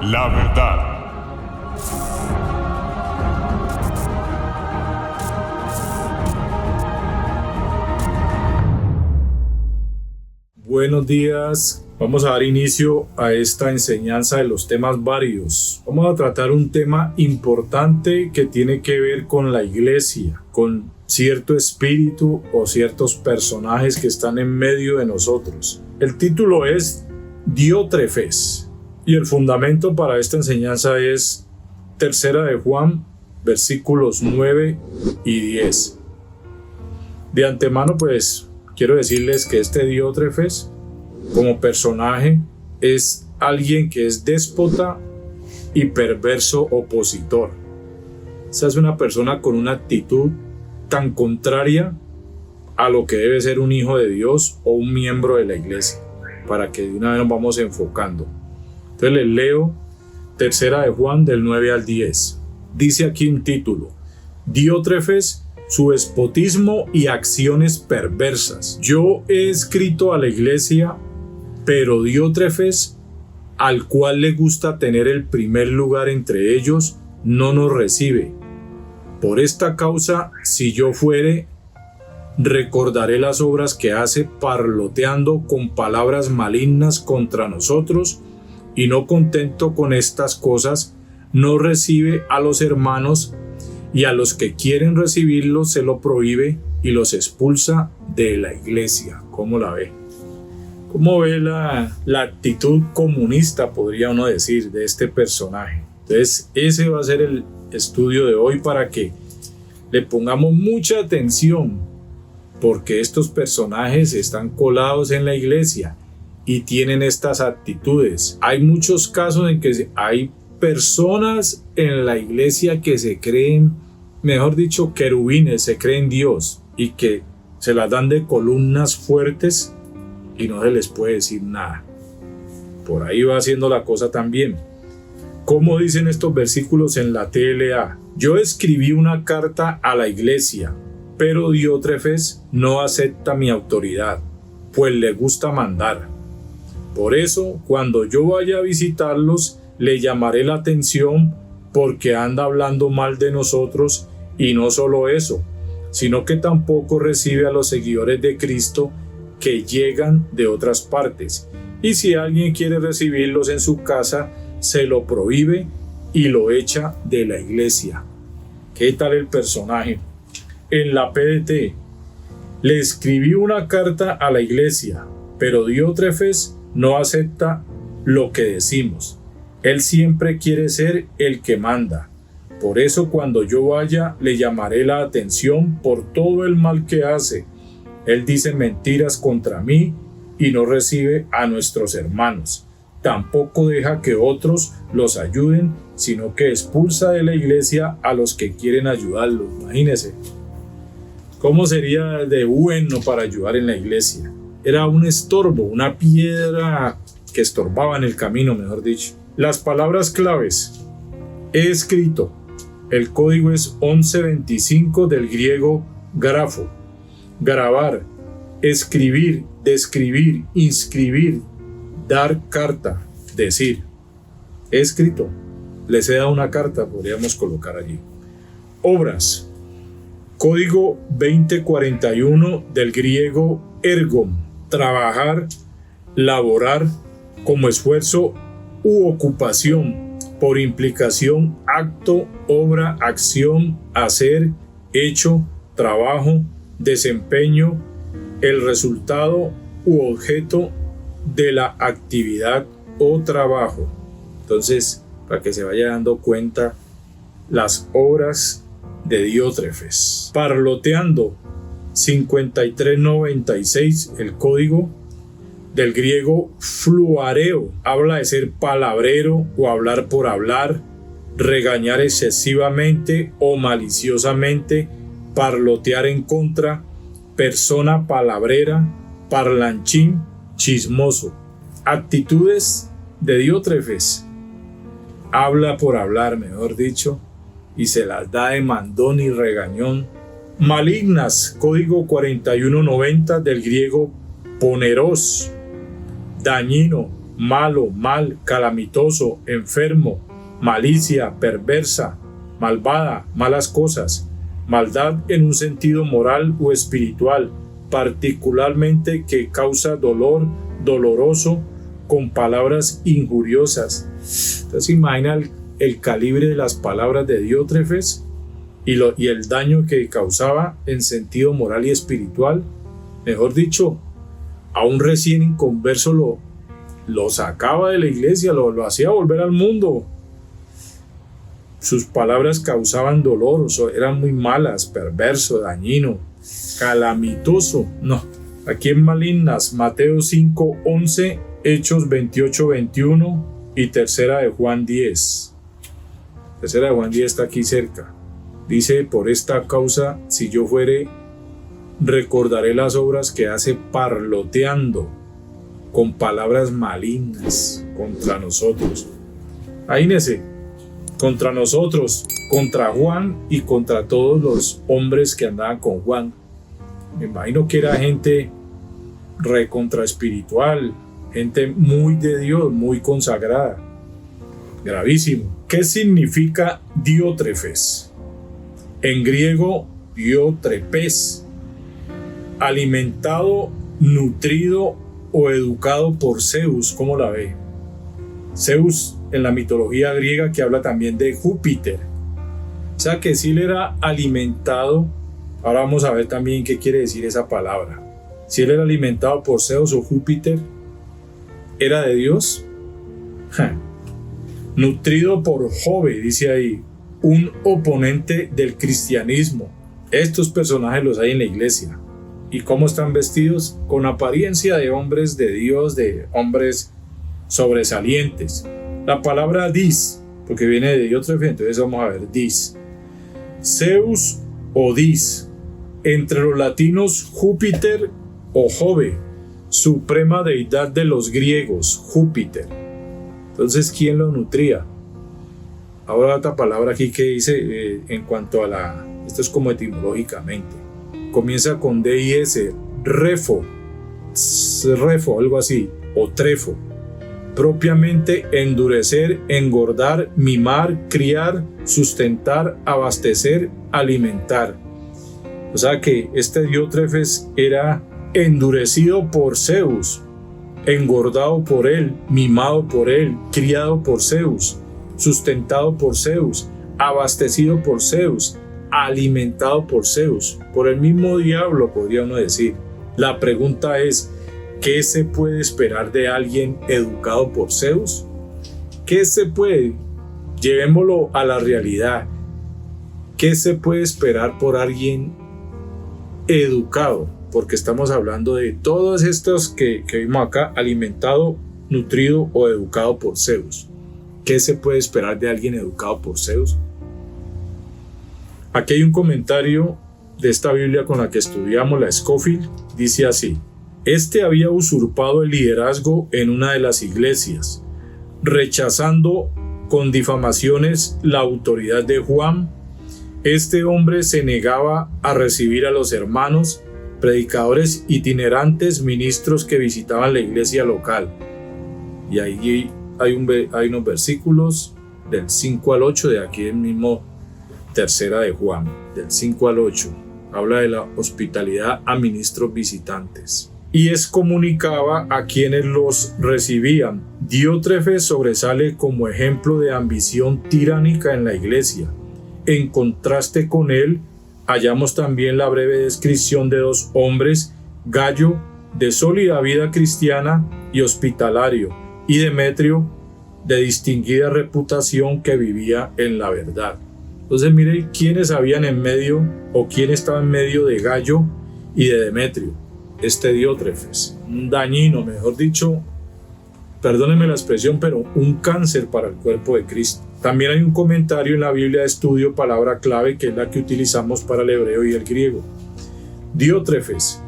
La verdad. Buenos días, vamos a dar inicio a esta enseñanza de los temas varios. Vamos a tratar un tema importante que tiene que ver con la iglesia, con cierto espíritu o ciertos personajes que están en medio de nosotros. El título es Diótrefes y el fundamento para esta enseñanza es 3 de Juan, versículos 9 y 10. De antemano, pues, quiero decirles que este Diótrefes, como personaje, es alguien que es déspota y perverso opositor. Esa es una persona con una actitud tan contraria a lo que debe ser un hijo de Dios o un miembro de la iglesia, para que de una vez nos vamos enfocando. Entonces les leo 3 de Juan del 9 al 10. Dice aquí un título: Diótrefes, su despotismo y acciones perversas. Yo he escrito a la iglesia, pero Diótrefes, al cual le gusta tener el primer lugar entre ellos, no nos recibe. Por esta causa, si yo fuere, recordaré las obras que hace, parloteando con palabras malignas contra nosotros, y no contento con estas cosas, no recibe a los hermanos, y a los que quieren recibirlos se lo prohíbe y los expulsa de la iglesia. ¿Cómo la ve? ¿Cómo ve la actitud comunista, podría uno decir, de este personaje? Entonces, ese va a ser el estudio de hoy para que le pongamos mucha atención, porque estos personajes están colados en la iglesia y tienen estas actitudes. Hay muchos casos en que hay personas en la iglesia que se creen, mejor dicho, querubines, se creen Dios y que se las dan de columnas fuertes y no se les puede decir nada. Por ahí va haciendo la cosa también. ¿Cómo dicen estos versículos en la TLA? Yo escribí una carta a la iglesia, pero Diótrefes no acepta mi autoridad, pues le gusta mandar. Por eso, cuando yo vaya a visitarlos, le llamaré la atención porque anda hablando mal de nosotros, y no solo eso, sino que tampoco recibe a los seguidores de Cristo que llegan de otras partes. Y si alguien quiere recibirlos en su casa, se lo prohíbe y lo echa de la iglesia. ¿Qué tal el personaje? En la PDT, le escribí una carta a la iglesia, pero Diótrefes no acepta lo que decimos. Él siempre quiere ser el que manda. Por eso cuando yo vaya le llamaré la atención por todo el mal que hace. Él dice mentiras contra mí y no recibe a nuestros hermanos. Tampoco deja que otros los ayuden, sino que expulsa de la iglesia a los que quieren ayudarlos. Imagínense. ¿Cómo sería de bueno para ayudar en la iglesia? Era un estorbo, una piedra que estorbaba en el camino, mejor dicho. Las palabras claves: he escrito. El código es 1125 del griego grafo. Grabar, escribir, describir, inscribir, dar carta, decir. He escrito. Les he dado una carta, podríamos colocar allí. Obras. Código 2041 del griego ergon. Trabajar, laborar, como esfuerzo u ocupación, por implicación, acto, obra, acción, hacer, hecho, trabajo, desempeño, el resultado u objeto de la actividad o trabajo. Entonces, para que se vaya dando cuenta las obras de Diótrefes. Parloteando, 5396, el código del griego fluareo, habla de ser palabrero o hablar por hablar, regañar excesivamente o maliciosamente, parlotear en contra, persona palabrera, parlanchín, chismoso. Actitudes de Diótrefes: habla por hablar, mejor dicho, y se las da de mandón y regañón. Malignas, código 4190 del griego poneros, dañino, malo, mal, calamitoso, enfermo, malicia, perversa, malvada, malas cosas, maldad en un sentido moral o espiritual, particularmente que causa dolor, doloroso, con palabras injuriosas. Entonces imagina el calibre de las palabras de Diótrefes y el daño que causaba en sentido moral y espiritual. Mejor dicho, a un recién inconverso lo sacaba de la iglesia, lo hacía volver al mundo. Sus palabras causaban dolor, eran muy malas, perverso, dañino, calamitoso. No, aquí en malignas, Mateo 5:11, Hechos 28:21 y tercera de Juan 10. Tercera de Juan 10 está aquí cerca. Dice: por esta causa, si yo fuere, recordaré las obras que hace parloteando con palabras malignas contra nosotros. Imagínense, contra nosotros, contra Juan y contra todos los hombres que andaban con Juan. Me imagino que era gente recontra espiritual, gente muy de Dios, muy consagrada. Gravísimo. ¿Qué significa Diótrefes? En griego, diótrepes, alimentado, nutrido o educado por Zeus. ¿Cómo la ve? Zeus en la mitología griega, que habla también de Júpiter. O sea que si él era alimentado. Ahora vamos a ver también qué quiere decir esa palabra. Si él era alimentado por Zeus o Júpiter, ¿era de Dios? Nutrido por Jove, dice ahí, un oponente del cristianismo. Estos personajes los hay en la iglesia. ¿Y cómo están vestidos? Con apariencia de hombres de Dios, de hombres sobresalientes. La palabra dis, porque viene de Diótrefes, entonces vamos a ver dis. Zeus o dis, entre los latinos Júpiter o Jove, suprema deidad de los griegos, Júpiter. Entonces, ¿quién lo nutría? Ahora otra palabra aquí que dice en cuanto a esto es como etimológicamente. Comienza con D y S, refo, algo así, o trefo. Propiamente endurecer, engordar, mimar, criar, sustentar, abastecer, alimentar. O sea que este Diótrefes era endurecido por Zeus, engordado por él, mimado por él, criado por Zeus, sustentado por Zeus, abastecido por Zeus, alimentado por Zeus, por el mismo diablo, podría uno decir. La pregunta es, ¿qué se puede esperar de alguien educado por Zeus? ¿Qué se puede? Llevémoslo a la realidad. ¿Qué se puede esperar por alguien educado? Porque estamos hablando de todos estos que vimos acá, alimentado, nutrido o educado por Zeus. ¿Qué se puede esperar de alguien educado por Zeus? Aquí hay un comentario de esta Biblia con la que estudiamos, la Scofield, dice así: este había usurpado el liderazgo en una de las iglesias, rechazando con difamaciones la autoridad de Juan. Este hombre se negaba a recibir a los hermanos, predicadores itinerantes, ministros que visitaban la iglesia local. Y ahí hay unos versículos del 5 al 8 de aquí el mismo tercera de Juan, del 5 al 8. Habla de la hospitalidad a ministros visitantes. Y excomunicaba a quienes los recibían. Diótrefes sobresale como ejemplo de ambición tiránica en la iglesia. En contraste con él, hallamos también la breve descripción de dos hombres, Gallo, de sólida vida cristiana y hospitalario, y Demetrio, de distinguida reputación, que vivía en la verdad. Entonces mire quiénes habían en medio, o quién estaba en medio de Gallo y de Demetrio. Este Diótrefes, un dañino, mejor dicho, perdónenme la expresión, pero un cáncer para el cuerpo de Cristo. También hay un comentario en la Biblia de estudio, palabra clave, que es la que utilizamos para el hebreo y el griego. Diótrefes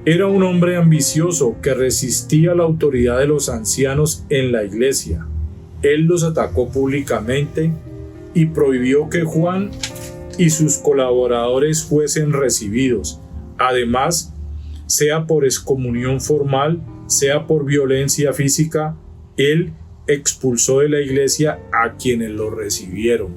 era un hombre ambicioso que resistía la autoridad de los ancianos en la iglesia. Él los atacó públicamente y prohibió que Juan y sus colaboradores fuesen recibidos. Además, sea por excomunión formal, sea por violencia física, Él expulsó de la iglesia a quienes lo recibieron.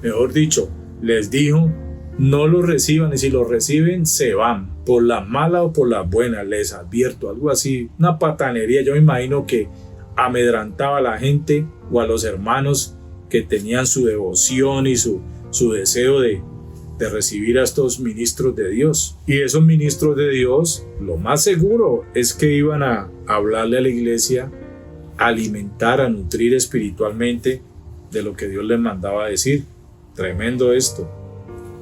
Mejor dicho, les dijo, no los reciban, y si los reciben, se van, por las malas o por las buenas, les advierto, algo así, una patanería. Yo me imagino que amedrantaba a la gente o a los hermanos que tenían su devoción y su deseo de recibir a estos ministros de Dios. Y esos ministros de Dios, lo más seguro es que iban a hablarle a la iglesia, a alimentar, a nutrir espiritualmente de lo que Dios les mandaba a decir. Tremendo esto.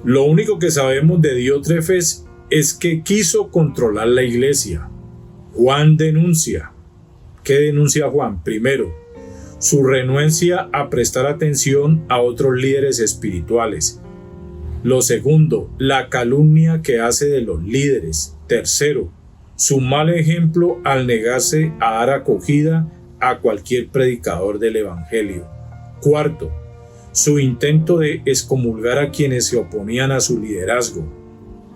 Lo único que sabemos de Diótrefes es que quiso controlar la iglesia. Juan denuncia. ¿Qué denuncia Juan? Primero, su renuencia a prestar atención a otros líderes espirituales. Lo segundo, la calumnia que hace de los líderes. Tercero, su mal ejemplo al negarse a dar acogida a cualquier predicador del evangelio. Cuarto, su intento de excomulgar a quienes se oponían a su liderazgo.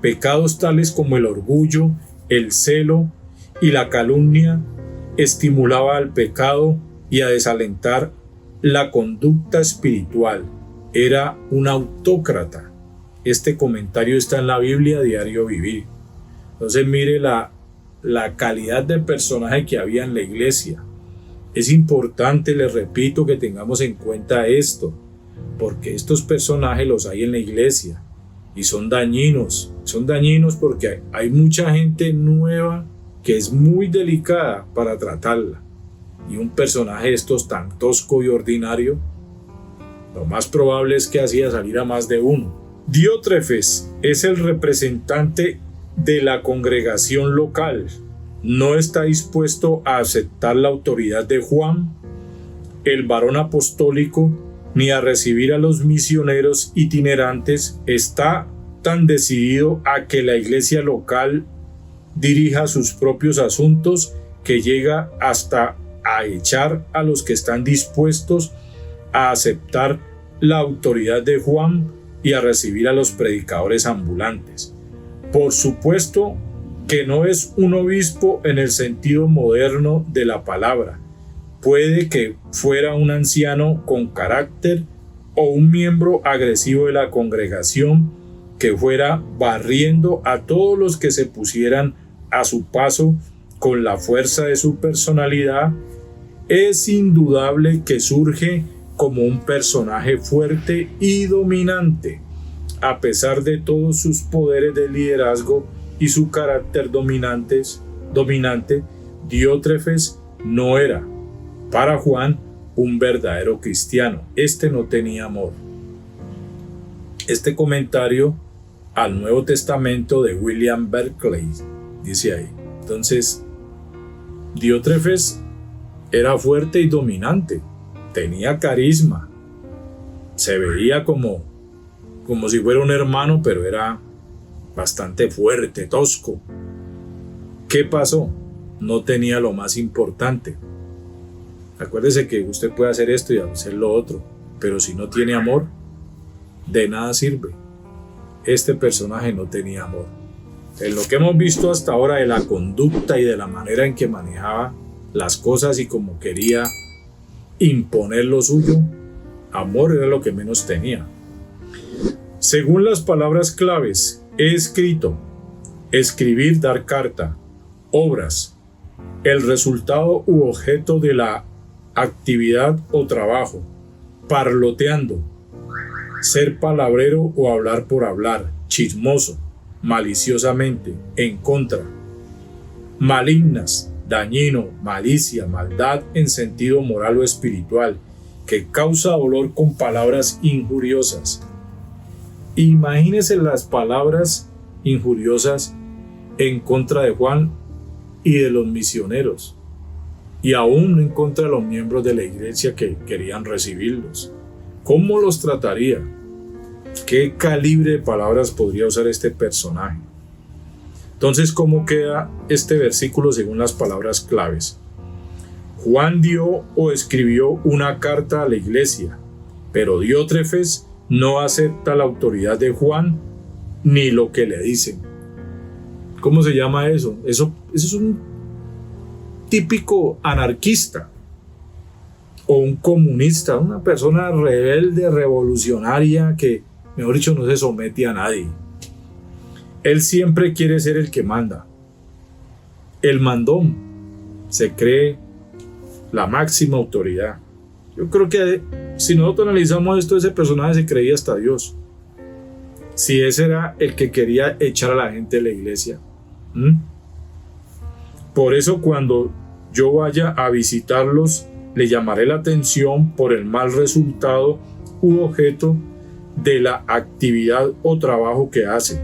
Pecados tales como el orgullo, el celo y la calumnia estimulaba al pecado y a desalentar la conducta espiritual. Era un autócrata. Este comentario está en la Biblia Diario Vivir. Entonces mire la calidad de personaje que había en la iglesia. Es importante, les repito, que tengamos en cuenta esto, porque estos personajes los hay en la iglesia y son dañinos porque hay mucha gente nueva que es muy delicada para tratarla, y un personaje de estos tan tosco y ordinario, lo más probable es que hacía salir a más de uno. Diótrefes es el representante de la congregación local. No está dispuesto a aceptar la autoridad de Juan, el varón apostólico, ni a recibir a los misioneros itinerantes. Está tan decidido a que la iglesia local dirija sus propios asuntos que llega hasta a echar a los que están dispuestos a aceptar la autoridad de Juan y a recibir a los predicadores ambulantes. Por supuesto que no es un obispo en el sentido moderno de la palabra. Puede que fuera un anciano con carácter o un miembro agresivo de la congregación que fuera barriendo a todos los que se pusieran a su paso con la fuerza de su personalidad. Es indudable que surge como un personaje fuerte y dominante. A pesar de todos sus poderes de liderazgo y su carácter dominante, Diótrefes no era, para Juan, un verdadero cristiano. Este no tenía amor. Este comentario al Nuevo Testamento de William Berkeley dice ahí. Entonces, Diótrefes era fuerte y dominante, tenía carisma, se veía como si fuera un hermano, pero era bastante fuerte, tosco. ¿Qué pasó? No tenía lo más importante. Acuérdese que usted puede hacer esto y hacer lo otro, pero si no tiene amor, de nada sirve. Este personaje no tenía amor. En lo que hemos visto hasta ahora de la conducta y de la manera en que manejaba las cosas y como quería imponer lo suyo, amor era lo que menos tenía. Según las palabras claves, he escrito, escribir, dar carta, obras, el resultado u objeto de la actividad o trabajo, parloteando, ser palabrero o hablar por hablar, chismoso, maliciosamente, en contra, malignas, dañino, malicia, maldad en sentido moral o espiritual, que causa dolor con palabras injuriosas. Imagínense las palabras injuriosas en contra de Juan y de los misioneros, y aún en contra de los miembros de la iglesia que querían recibirlos. ¿Cómo los trataría? ¿Qué calibre de palabras podría usar este personaje? Entonces, ¿cómo queda este versículo según las palabras claves? Juan dio o escribió una carta a la iglesia, pero Diótrefes no acepta la autoridad de Juan ni lo que le dicen. ¿Cómo se llama eso? Eso es un típico anarquista. o un comunista, una persona rebelde, revolucionaria que, mejor dicho, no se somete a nadie. Él siempre quiere ser el que manda, el mandón, se cree la máxima autoridad. Yo creo que si nosotros analizamos esto, ese personaje se creía hasta Dios. Si ese era el que quería echar a la gente de la iglesia. Por eso cuando yo vaya a visitarlos, le llamaré la atención por el mal resultado u objeto de la actividad o trabajo que hace.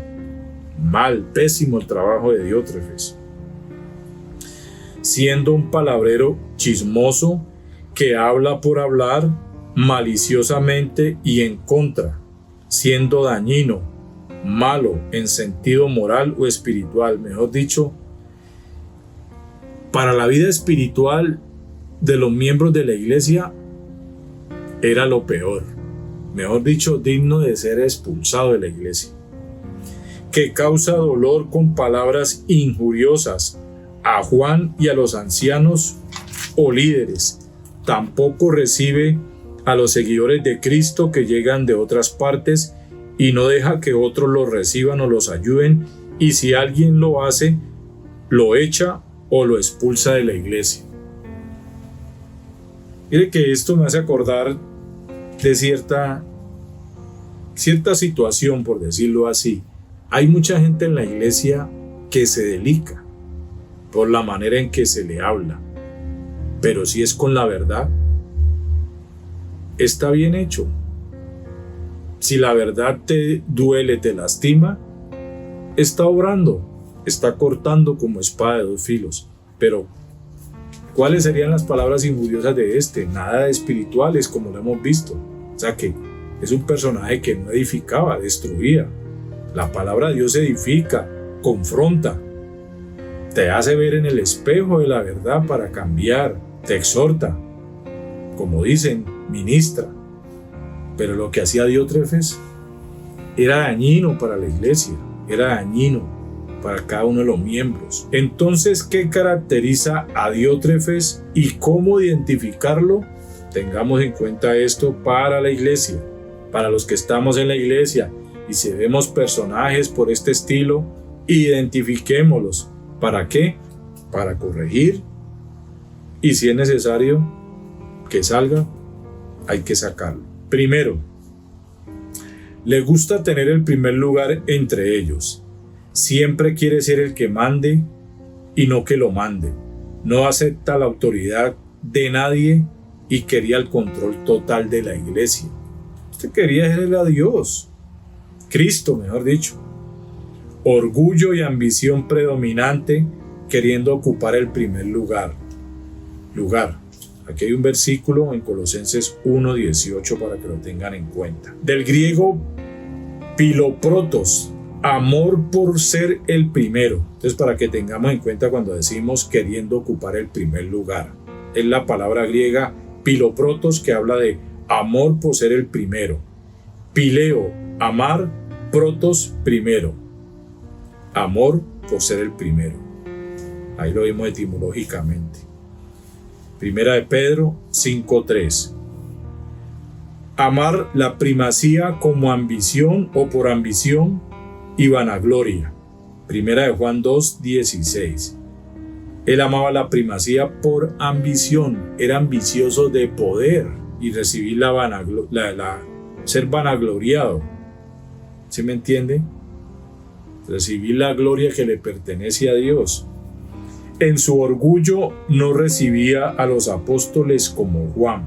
Mal, pésimo el trabajo de Diótrefes. Siendo un palabrero chismoso que habla por hablar maliciosamente y en contra, siendo dañino, malo en sentido moral o espiritual. Mejor dicho, para la vida espiritual de los miembros de la iglesia era lo peor. Mejor dicho, digno de ser expulsado de la iglesia. Que causa dolor con palabras injuriosas a Juan y a los ancianos o líderes. Tampoco recibe a los seguidores de Cristo que llegan de otras partes y no deja que otros los reciban o los ayuden, y si alguien lo hace, lo echa o lo expulsa de la iglesia. Mire que esto me hace acordar de cierta situación, por decirlo así. Hay mucha gente en la iglesia que se delica por la manera en que se le habla, pero si es con la verdad, está bien hecho. Si la verdad te duele, te lastima, está obrando, está cortando como espada de dos filos. Pero ¿cuáles serían las palabras injuriosas de este? Nada de espirituales, como lo hemos visto. O sea que es un personaje que no edificaba, destruía. La palabra de Dios edifica, confronta, te hace ver en el espejo de la verdad para cambiar, te exhorta, como dicen, ministra. Pero lo que hacía Diótrefes era dañino para la iglesia, era dañino para cada uno de los miembros. Entonces, ¿qué caracteriza a Diótrefes y cómo identificarlo? Tengamos en cuenta esto para la iglesia, para los que estamos en la iglesia, y si vemos personajes por este estilo, identifiquémoslos. ¿Para qué? Para corregir, y si es necesario que salga, hay que sacarlo. Primero, le gusta tener el primer lugar entre ellos. Siempre quiere ser el que mande y no que lo mande. No acepta la autoridad de nadie y quería el control total de la iglesia. Usted quería ser a Dios, Cristo, mejor dicho. Orgullo y ambición predominante, queriendo ocupar el primer lugar. Aquí hay un versículo en Colosenses 1:18 para que lo tengan en cuenta. Del griego piloprotos, amor por ser el primero. Entonces, para que tengamos en cuenta cuando decimos queriendo ocupar el primer lugar. Es la palabra griega piloprotos, que habla de amor por ser el primero. Pileo, amar, protos, primero. Amor por ser el primero. Ahí lo vimos etimológicamente. Primera de Pedro 5:3. Amar la primacía como ambición o por ambición y vanagloria. Primera de Juan 2:16. Él amaba la primacía por ambición, era ambicioso de poder y recibir ser vanagloriado. ¿Sí me entiende? Recibir la gloria que le pertenece a Dios. En su orgullo no recibía a los apóstoles como Juan.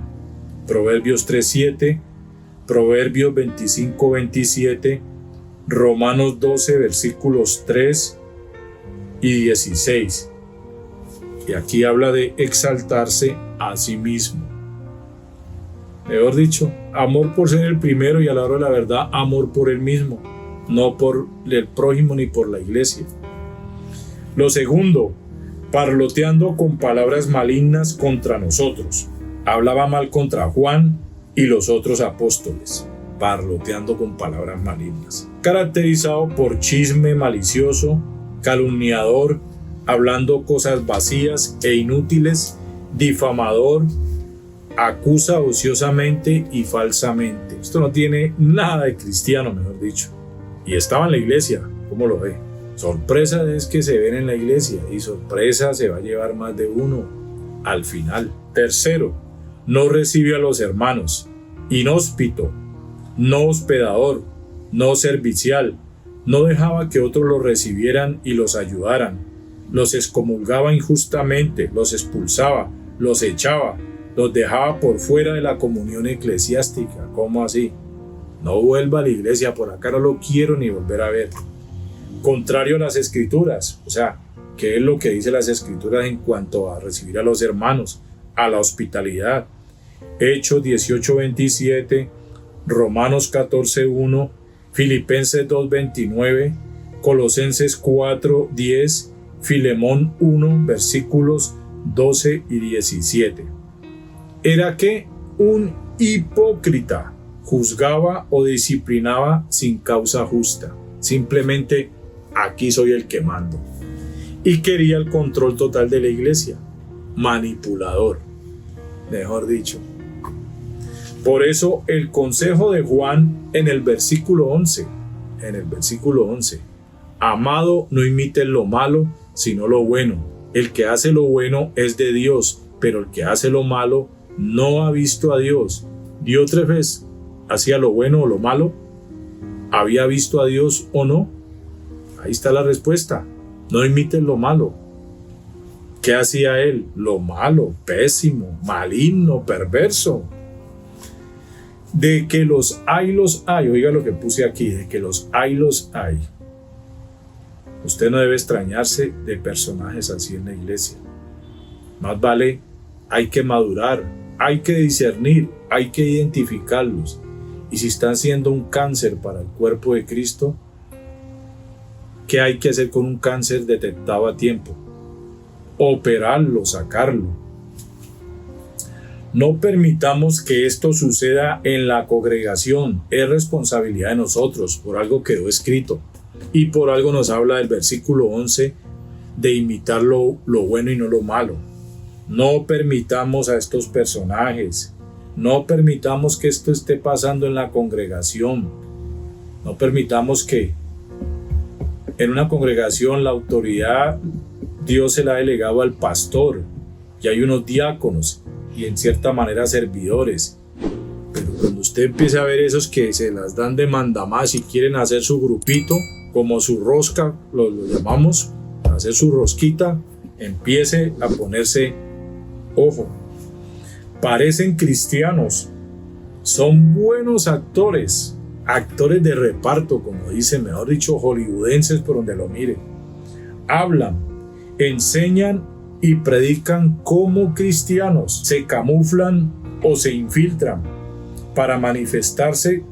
Proverbios 3:7, Proverbios 25:27, Romanos 12, versículos 3 y 16. Y aquí habla de exaltarse a sí mismo. Mejor dicho, amor por ser el primero, y a la hora de la verdad, amor por él mismo, no por el prójimo ni por la iglesia. Lo segundo, parloteando con palabras malignas contra nosotros. Hablaba mal contra Juan y los otros apóstoles, parloteando con palabras malignas. Caracterizado por chisme malicioso, calumniador, hablando cosas vacías e inútiles, difamador, acusa ociosamente y falsamente. Esto no tiene nada de cristiano, mejor dicho. Y estaba en la iglesia, ¿cómo lo ve? Sorpresa es que se ven en la iglesia y sorpresa se va a llevar más de uno al final. Tercero, no recibe a los hermanos, inhóspito, no hospedador, no servicial, no dejaba que otros los recibieran y los ayudaran, los excomulgaba injustamente, los expulsaba, los echaba, los dejaba por fuera de la comunión eclesiástica. ¿Cómo así? No vuelva a la iglesia, por acá no lo quiero ni volver a ver. Contrario a las escrituras, o sea, ¿qué es lo que dice las escrituras en cuanto a recibir a los hermanos, a la hospitalidad? Hechos 18:27, Romanos 14:1, Filipenses 2:29, Colosenses 4:10, Filemón 1, versículos 12 y 17. Era que un hipócrita juzgaba o disciplinaba sin causa justa, simplemente aquí soy el que mando, y quería el control total de la iglesia, manipulador, mejor dicho. Por eso el consejo de Juan en el versículo 11, amado, no imites lo malo, sino lo bueno. El que hace lo bueno es de Dios, pero el que hace lo malo no ha visto a Dios. Diótrefes hacía lo bueno o lo malo, había visto a Dios o no. Ahí está la respuesta. No imites lo malo. ¿Qué hacía él? Lo malo, pésimo, maligno, perverso. De que los hay, oiga lo que puse aquí, de que los hay. Usted no debe extrañarse de personajes así en la iglesia. Más vale, hay que madurar, hay que discernir, hay que identificarlos. Y si están siendo un cáncer para el cuerpo de Cristo, ¿qué hay que hacer con un cáncer detectado a tiempo? Operarlo, sacarlo. No permitamos que esto suceda en la congregación. Es responsabilidad de nosotros. Por algo quedó escrito. Y por algo nos habla el versículo 11 de imitar lo bueno y no lo malo. No permitamos a estos personajes. No permitamos que esto esté pasando en la congregación. No permitamos que en una congregación la autoridad Dios se la ha delegado al pastor. Y hay unos diáconos y en cierta manera servidores. Pero cuando usted empiece a ver esos que se las dan de mandamás y quieren hacer su grupito, como su rosca, lo llamamos, hacer su rosquita, empiece a ponerse ojo. Parecen cristianos, son buenos actores de reparto, como dicen, mejor dicho, hollywoodenses por donde lo mire. Hablan, enseñan y predican como cristianos, se camuflan o se infiltran para manifestarse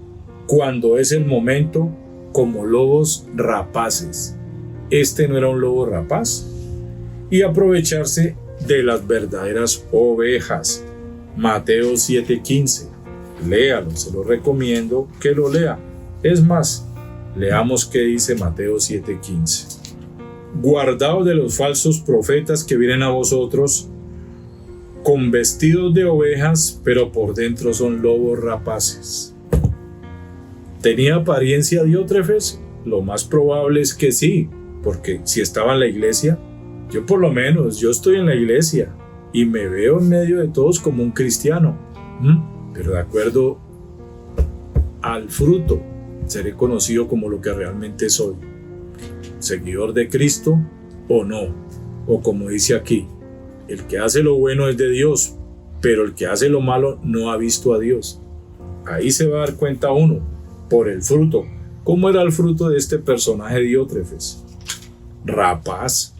cuando es el momento como lobos rapaces. Este no era un lobo rapaz. Y aprovecharse de las verdaderas ovejas. Mateo 7:15. Léalo, se lo recomiendo que lo lea. Es más, leamos qué dice Mateo 7:15. Guardaos de los falsos profetas que vienen a vosotros con vestidos de ovejas, pero por dentro son lobos rapaces. ¿Tenía apariencia Diótrefes? Lo más probable es que sí, porque si estaba en la iglesia, yo por lo menos, yo estoy en la iglesia y me veo en medio de todos como un cristiano, pero de acuerdo al fruto seré conocido como lo que realmente soy, seguidor de Cristo o no, o como dice aquí, el que hace lo bueno es de Dios, pero el que hace lo malo no ha visto a Dios. Ahí se va a dar cuenta uno, por el fruto. ¿Cómo era el fruto de este personaje Diótrefes? Rapaz.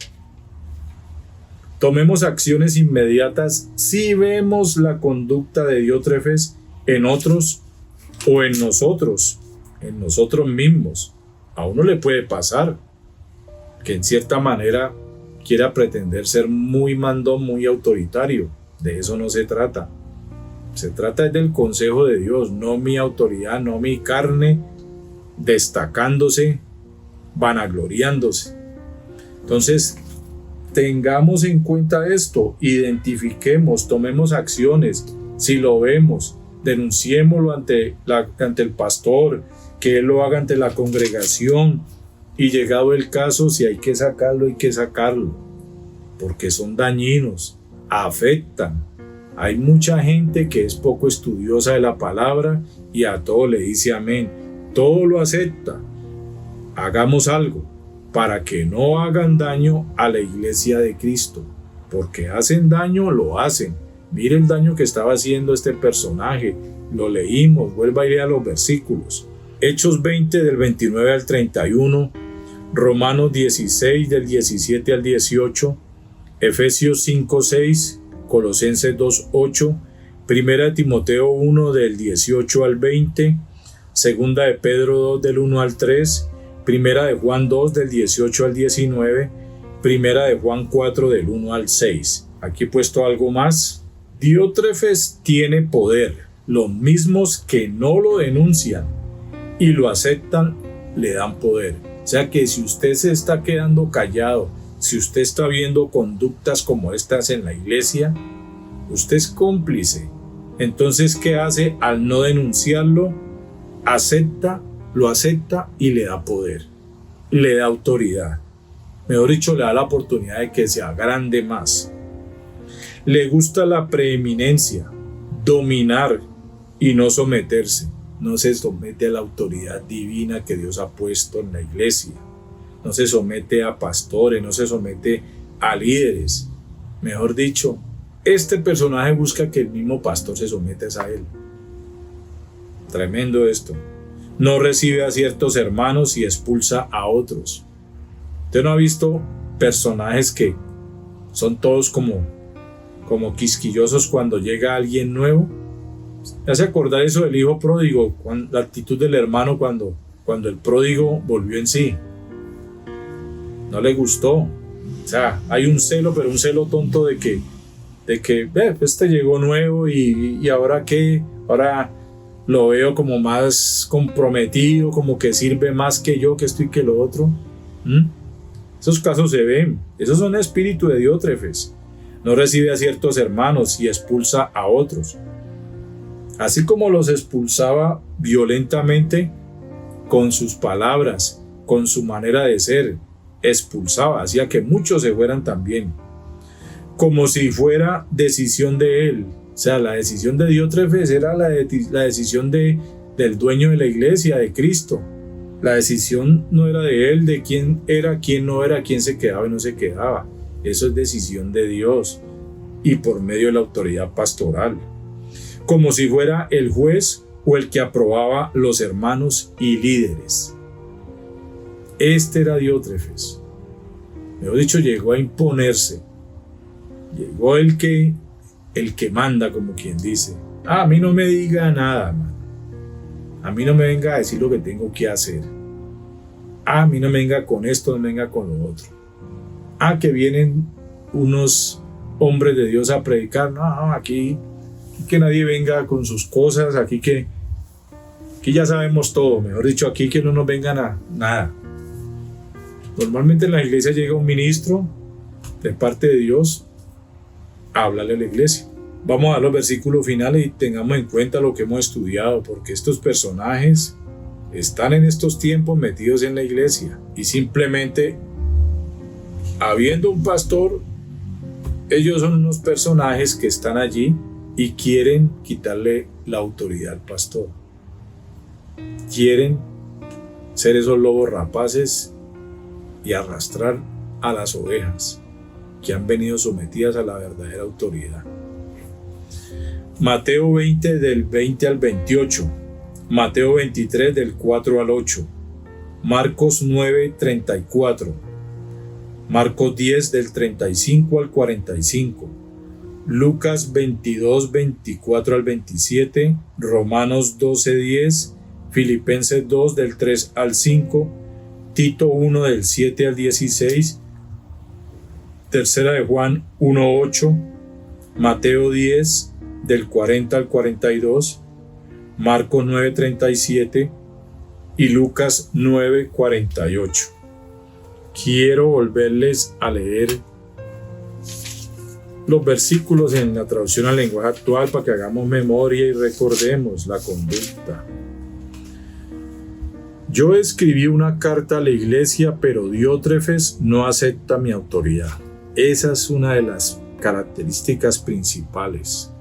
Tomemos acciones inmediatas si vemos la conducta de Diótrefes en otros o en nosotros mismos. A uno le puede pasar que en cierta manera quiera pretender ser muy mandón, muy autoritario. De eso no se trata. Se trata del consejo de Dios, no mi autoridad, no mi carne destacándose, vanagloriándose. Entonces, tengamos en cuenta esto, identifiquemos, tomemos acciones Si lo vemos, denunciémoslo ante el pastor, que él lo haga ante la congregación, y llegado el caso, si hay que sacarlo, hay que sacarlo, porque son dañinos, afectan. Hay mucha gente que es poco estudiosa de la palabra y a todo le dice amén, todo lo acepta. Hagamos algo para que no hagan daño a la iglesia de Cristo, porque hacen daño, lo hacen. Mire el daño que estaba haciendo este personaje, lo leímos, vuelva a ir a los versículos. Hechos 20 del 29 al 31, Romanos 16 del 17 al 18, Efesios 5, 6, Colosenses 2, 8, Primera de Timoteo 1 del 18 al 20, Segunda de Pedro 2 del 1 al 3, Primera de Juan 2 del 18 al 19, Primera de Juan 4 del 1 al 6. Aquí he puesto algo más. Diótrefes tiene poder. Los mismos que no lo denuncian y lo aceptan le dan poder. O sea que si usted se está quedando callado, si usted está viendo conductas como estas en la iglesia, usted es cómplice. Entonces, ¿qué hace al no denunciarlo? Lo acepta y le da poder, le da autoridad. Mejor dicho, le da la oportunidad de que se agrande más. Le gusta la preeminencia, dominar y no someterse. No se somete a la autoridad divina que Dios ha puesto en la iglesia. No se somete a pastores, no se somete a líderes. Mejor dicho, este personaje busca que el mismo pastor se someta a él. Tremendo esto. No recibe a ciertos hermanos y expulsa a otros. ¿Usted no ha visto personajes que son todos como quisquillosos cuando llega alguien nuevo? ¿Me hace acordar eso del hijo pródigo? La actitud del hermano cuando el pródigo volvió en sí. No le gustó. O sea, hay un celo, pero un celo tonto de que este llegó nuevo y ahora qué, ahora lo veo como más comprometido, como que sirve más que yo, que esto y que lo otro. Esos casos se ven. Esos son espíritu de Diótrefes. No recibe a ciertos hermanos y expulsa a otros. Así como los expulsaba violentamente con sus palabras, con su manera de ser, expulsaba, hacía que muchos se fueran también, como si fuera decisión de él. O sea, la decisión de Diótrefes era la decisión del dueño de la iglesia, de Cristo. La decisión no era de él, de quién era, quién no era, quién se quedaba y no se quedaba. Eso es decisión de Dios y por medio de la autoridad pastoral. Como si fuera el juez o el que aprobaba los hermanos y líderes. Este era Diótrefes. Mejor dicho, llegó a imponerse. Llegó el que manda, como quien dice. A mí no me diga nada, man. A mí no me venga a decir lo que tengo que hacer. A mí no me venga con esto, no me venga con lo otro. Que vienen unos hombres de Dios a predicar. No, aquí que nadie venga con sus cosas. Aquí ya sabemos todo. Mejor dicho, aquí que no nos vengan a nada. Normalmente en la iglesia llega un ministro de parte de Dios a hablarle a la iglesia. Vamos a los versículos finales y tengamos en cuenta lo que hemos estudiado, porque estos personajes están en estos tiempos metidos en la iglesia y simplemente, habiendo un pastor, ellos son unos personajes que están allí y quieren quitarle la autoridad al pastor. Quieren ser esos lobos rapaces y arrastrar a las ovejas que han venido sometidas a la verdadera autoridad. Mateo 20 del 20 al 28, Mateo 23 del 4 al 8, Marcos 9, 34, Marcos 10 del 35 al 45, Lucas 22, 24 al 27, Romanos 12, 10, Filipenses 2 del 3 al 5, Tito 1 del 7 al 16, Tercera de Juan 1, 8, Mateo 10 del 40 al 42, Marcos 9, 37 y Lucas 9, 48. Quiero volverles a leer los versículos en la traducción al lenguaje actual para que hagamos memoria y recordemos la conducta. Yo escribí una carta a la iglesia, pero Diótrefes no acepta mi autoridad. Esa es una de las características principales.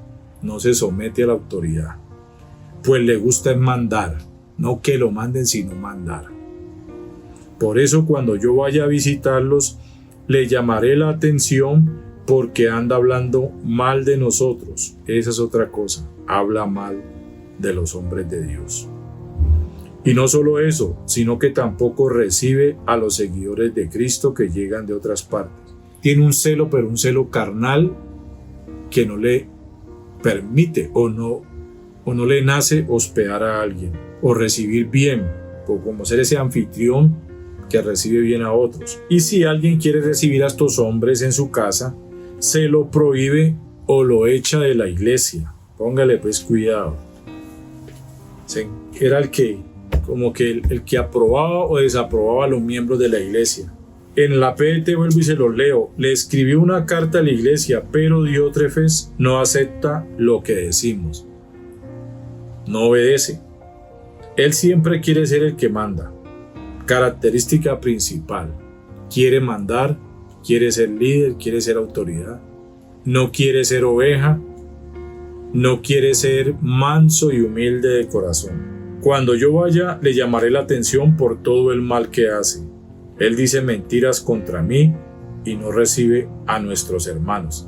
No se somete a la autoridad, pues le gusta es mandar, no que lo manden, sino mandar. Por eso cuando yo vaya a visitarlos, le llamaré la atención porque anda hablando mal de nosotros. Esa es otra cosa, habla mal de los hombres de Dios. Y no solo eso, sino que tampoco recibe a los seguidores de Cristo que llegan de otras partes. Tiene un celo, pero un celo carnal que no le permite o no le nace hospedar a alguien o recibir bien, o como ser ese anfitrión que recibe bien a otros. Y si alguien quiere recibir a estos hombres en su casa, se lo prohíbe o lo echa de la iglesia. Póngale pues cuidado. Era el que aprobaba o desaprobaba a los miembros de la iglesia. En la PDT vuelvo y se los leo. Le escribió una carta a la iglesia, pero Diótrefes no acepta lo que decimos. No obedece. Él siempre quiere ser el que manda. Característica principal. Quiere mandar, quiere ser líder, quiere ser autoridad. No quiere ser oveja. No quiere ser manso y humilde de corazón. Cuando yo vaya, le llamaré la atención por todo el mal que hace. Él dice mentiras contra mí y no recibe a nuestros hermanos.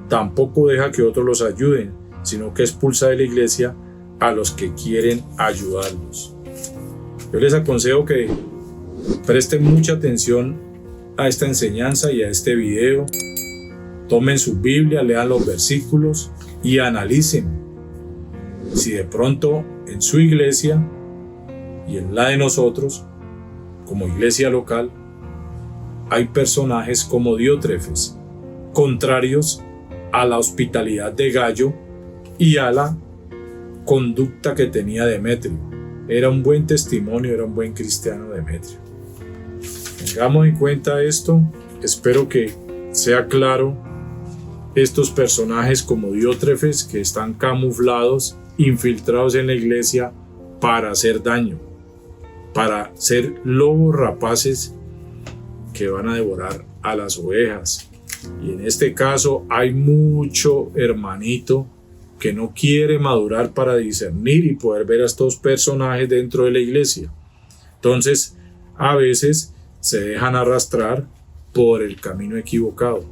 Tampoco deja que otros los ayuden, sino que expulsa de la iglesia a los que quieren ayudarlos. Yo les aconsejo que presten mucha atención a esta enseñanza y a este video. Tomen su Biblia, lean los versículos y analicen si de pronto en su iglesia y en la de nosotros, como iglesia local, hay personajes como Diótrefes, contrarios a la hospitalidad de Gayo y a la conducta que tenía Demetrio. Era un buen testimonio, era un buen cristiano Demetrio. Tengamos en cuenta esto. Espero que sea claro estos personajes como Diótrefes que están camuflados, infiltrados en la iglesia para hacer daño, para ser lobos rapaces que van a devorar a las ovejas. Y en este caso hay mucho hermanito que no quiere madurar para discernir y poder ver a estos personajes dentro de la iglesia. Entonces, a veces se dejan arrastrar por el camino equivocado.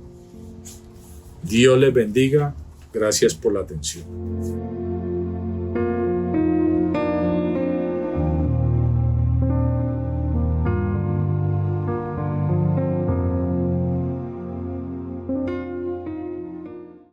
Dios les bendiga. Gracias por la atención.